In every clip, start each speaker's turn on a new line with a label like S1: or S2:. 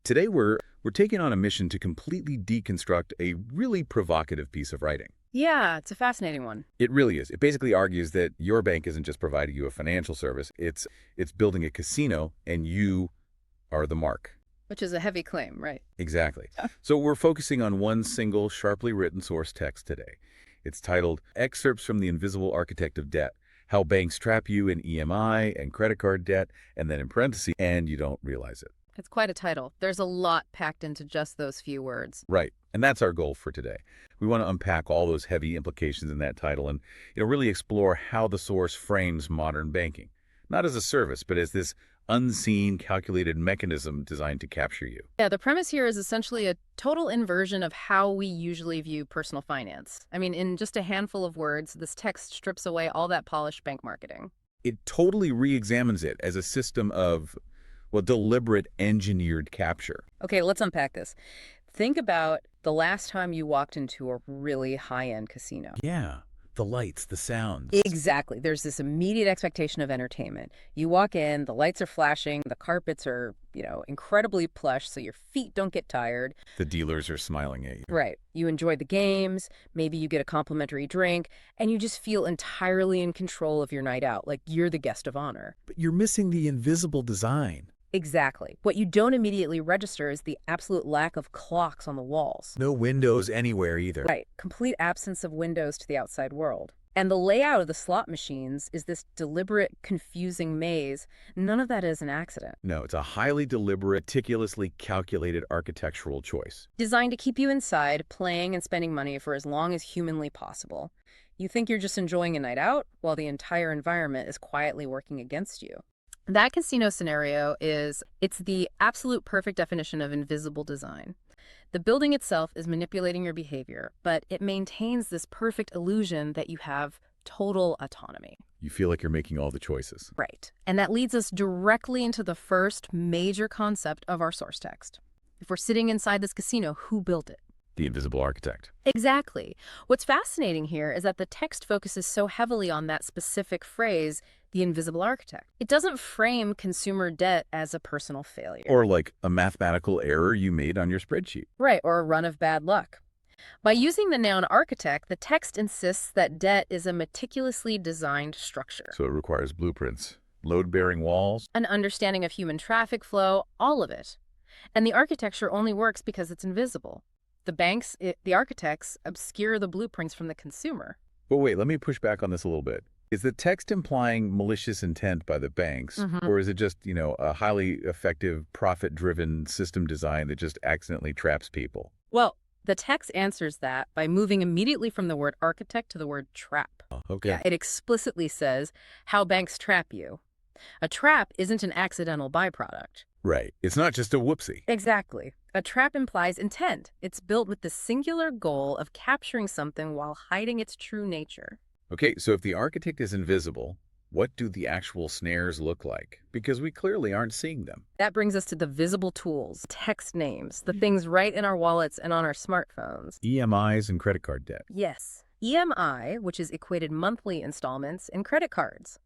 S1: Today we're taking on a mission to completely deconstruct a really provocative piece of writing.
S2: Yeah, it's a fascinating one.
S1: It really is. It basically argues that your bank isn't just providing you a financial service, it's building a casino and you are the mark.
S2: Which is a heavy claim, right?
S1: Exactly. So we're focusing on one single sharply written source text today. It's titled Excerpts from the Invisible Architect of Debt: How Banks Trap You in EMI and Credit Card Debt, and then in parentheses, and you don't realize it.
S2: It's quite a title. There's a lot packed into just those few words.
S1: Right. And that's our goal for today. We want to unpack all those heavy implications in that title and really explore how the source frames modern banking, not as a service, but as this unseen, calculated mechanism designed to capture you.
S2: Yeah, the premise here is essentially a total inversion of how we usually view personal finance. I mean, in just a handful of words, this text strips away all that polished bank marketing.
S1: It totally re-examines it as a system of, well, deliberate engineered capture.
S2: Okay, let's unpack this. Think about the last time you walked into a really high-end casino.
S1: Yeah, the lights, the sounds.
S2: Exactly. There's this immediate expectation of entertainment. You walk in, the lights are flashing, the carpets are, incredibly plush so your feet don't get tired.
S1: The dealers are smiling at you.
S2: Right. You enjoy the games, maybe you get a complimentary drink, and you just feel entirely in control of your night out, like you're the guest of honor.
S1: But you're missing the invisible design.
S2: Exactly. What you don't immediately register is the absolute lack of clocks on the walls.
S1: No windows anywhere either.
S2: Right. Complete absence of windows to the outside world. And the layout of the slot machines is this deliberate, confusing maze. None of that is an accident.
S1: No, it's a highly deliberate, meticulously calculated architectural choice.
S2: Designed to keep you inside, playing and spending money for as long as humanly possible. You think you're just enjoying a night out, while the entire environment is quietly working against you. That casino scenario it's the absolute perfect definition of invisible design. The building itself is manipulating your behavior, but it maintains this perfect illusion that you have total autonomy.
S1: You feel like you're making all the choices.
S2: Right. And that leads us directly into the first major concept of our source text. If we're sitting inside this casino, who built it?
S1: The invisible architect.
S2: Exactly. What's fascinating here is that the text focuses so heavily on that specific phrase, the invisible architect. It doesn't frame consumer debt as a personal failure.
S1: Or like a mathematical error you made on your spreadsheet.
S2: Right, or a run of bad luck. By using the noun architect, the text insists that debt is a meticulously designed structure.
S1: So it requires blueprints, load-bearing walls.
S2: An understanding of human traffic flow, all of it. And the architecture only works because it's invisible. The architects, obscure the blueprints from the consumer.
S1: But wait, let me push back on this a little bit. Is the text implying malicious intent by the banks, or is it just, a highly effective, profit-driven system design that just accidentally traps people?
S2: Well, the text answers that by moving immediately from the word architect to the word trap.
S1: Oh, okay.
S2: Yeah, it explicitly says how banks trap you. A trap isn't an accidental byproduct.
S1: Right. It's not just a whoopsie.
S2: Exactly. A trap implies intent. It's built with the singular goal of capturing something while hiding its true nature.
S1: Okay, so if the architect is invisible, what do the actual snares look like? Because we clearly aren't seeing them.
S2: That brings us to the visible tools, text names, the things right in our wallets and on our smartphones.
S1: EMIs and credit card debt.
S2: Yes. EMI, which is equated monthly installments, and credit cards.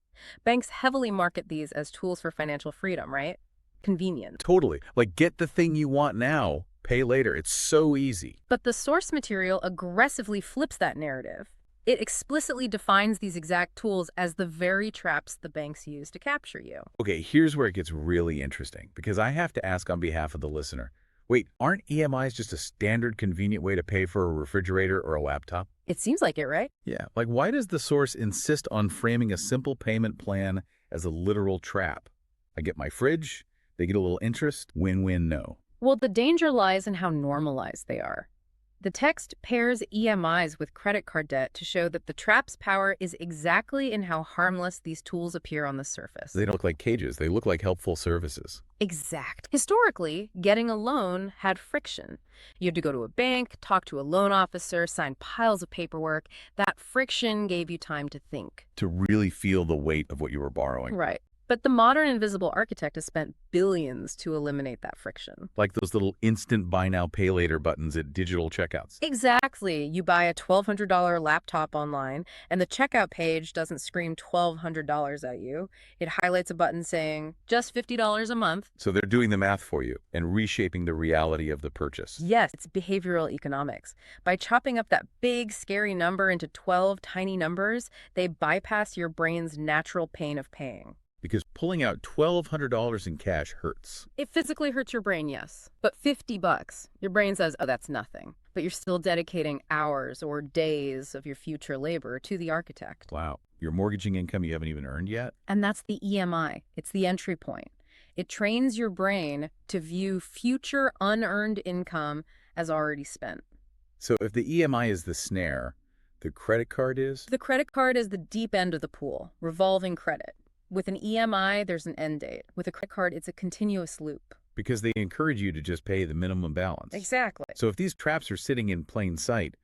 S2: Banks heavily market these as tools for financial freedom, right? Convenient.
S1: Totally. Like, get the thing you want now, pay later. It's so easy.
S2: But the source material aggressively flips that narrative. It explicitly defines these exact tools as the very traps the banks use to capture you.
S1: Okay, here's where it gets really interesting, because I have to ask on behalf of the listener, wait, aren't EMIs just a standard convenient way to pay for a refrigerator or a laptop?
S2: It seems like it, right?
S1: Yeah, like why does the source insist on framing a simple payment plan as a literal trap? I get my fridge, they get a little interest, win-win, no.
S2: Well, the danger lies in how normalized they are. The text pairs EMIs with credit card debt to show that the trap's power is exactly in how harmless these tools appear on the surface.
S1: They don't look like cages. They look like helpful services.
S2: Exact. Historically, getting a loan had friction. You had to go to a bank, talk to a loan officer, sign piles of paperwork. That friction gave you time to think.
S1: To really feel the weight of what you were borrowing.
S2: Right. But the modern invisible architect has spent billions to eliminate that friction.
S1: Like those little instant buy now, pay later buttons at digital checkouts.
S2: Exactly. You buy a $1,200 laptop online, and the checkout page doesn't scream $1,200 at you. It highlights a button saying, just $50 a month.
S1: So they're doing the math for you and reshaping the reality of the purchase.
S2: Yes, it's behavioral economics. By chopping up that big, scary number into 12 tiny numbers, they bypass your brain's natural pain of paying.
S1: Because pulling out $1,200 in cash hurts.
S2: It physically hurts your brain, yes. But $50, your brain says, oh, that's nothing. But you're still dedicating hours or days of your future labor to the architect.
S1: Wow. You're mortgaging income you haven't even earned yet?
S2: And that's the EMI. It's the entry point. It trains your brain to view future unearned income as already spent.
S1: So if the EMI is the snare, the credit card is?
S2: The credit card is the deep end of the pool, revolving credit. With an EMI, there's an end date. With a credit card, it's a continuous loop.
S1: Because they encourage you to just pay the minimum balance.
S2: Exactly.
S1: So if these traps are sitting in plain sight,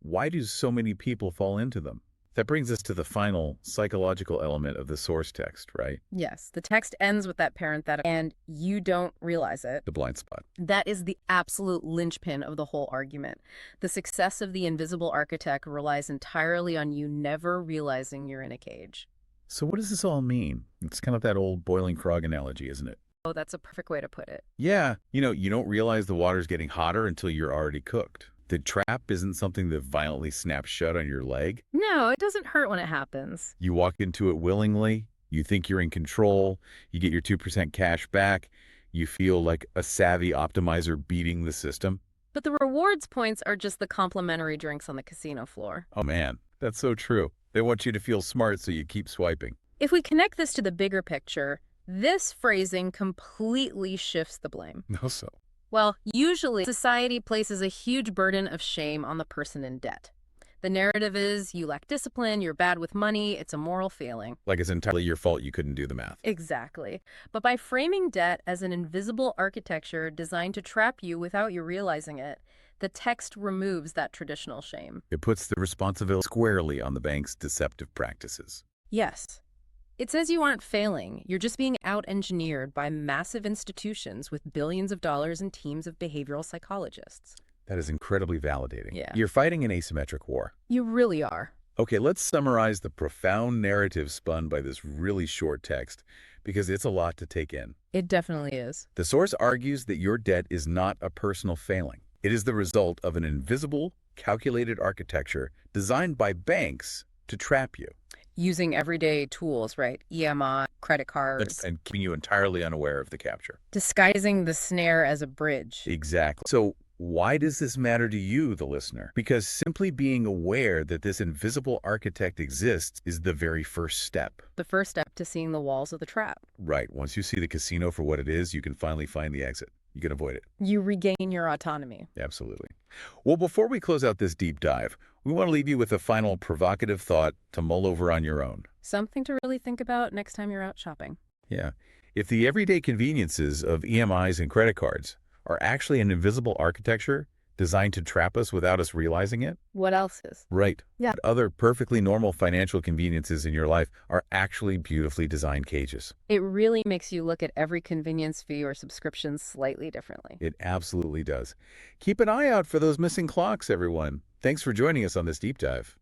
S1: why do so many people fall into them? That brings us to the final psychological element of the source text, right?
S2: Yes, the text ends with that parenthetical, and you don't realize it.
S1: The blind spot.
S2: That is the absolute linchpin of the whole argument. The success of the invisible architect relies entirely on you never realizing you're in a cage.
S1: So what does this all mean? It's kind of that old boiling frog analogy, isn't it?
S2: Oh, that's a perfect way to put it.
S1: Yeah, you don't realize the water's getting hotter until you're already cooked. The trap isn't something that violently snaps shut on your leg.
S2: No, it doesn't hurt when it happens.
S1: You walk into it willingly, you think you're in control, you get your 2% cash back, you feel like a savvy optimizer beating the system.
S2: But the rewards points are just the complimentary drinks on the casino floor.
S1: Oh man, that's so true. They want you to feel smart so you keep swiping.
S2: If we connect this to the bigger picture, this phrasing completely shifts the blame.
S1: No so.
S2: Well, usually society places a huge burden of shame on the person in debt. The narrative is you lack discipline, you're bad with money, it's a moral failing.
S1: Like it's entirely your fault you couldn't do the math.
S2: Exactly. But by framing debt as an invisible architecture designed to trap you without you realizing it, the text removes that traditional shame.
S1: It puts the responsibility squarely on the bank's deceptive practices.
S2: Yes. It says you aren't failing. You're just being out-engineered by massive institutions with billions of dollars and teams of behavioral psychologists.
S1: That is incredibly validating.
S2: Yeah.
S1: You're fighting an asymmetric war.
S2: You really are.
S1: Okay, let's summarize the profound narrative spun by this really short text, because it's a lot to take in.
S2: It definitely is.
S1: The source argues that your debt is not a personal failing. It is the result of an invisible, calculated architecture designed by banks to trap you.
S2: Using everyday tools, right? EMI, credit cards.
S1: And keeping you entirely unaware of the capture.
S2: Disguising the snare as a bridge.
S1: Exactly. So why does this matter to you, the listener? Because simply being aware that this invisible architect exists is the very first step.
S2: The first step to seeing the walls of the trap.
S1: Right. Once you see the casino for what it is, you can finally find the exit. You can avoid it.
S2: You regain your autonomy.
S1: Absolutely. Well, before we close out this deep dive, we want to leave you with a final provocative thought to mull over on your own.
S2: Something to really think about next time you're out shopping.
S1: Yeah. If the everyday conveniences of EMIs and credit cards are actually an invisible architecture designed to trap us without us realizing it?
S2: What else is?
S1: Right.
S2: Yeah.
S1: Other perfectly normal financial conveniences in your life are actually beautifully designed cages.
S2: It really makes you look at every convenience fee or subscription slightly differently.
S1: It absolutely does. Keep an eye out for those missing clocks, everyone. Thanks for joining us on this deep dive.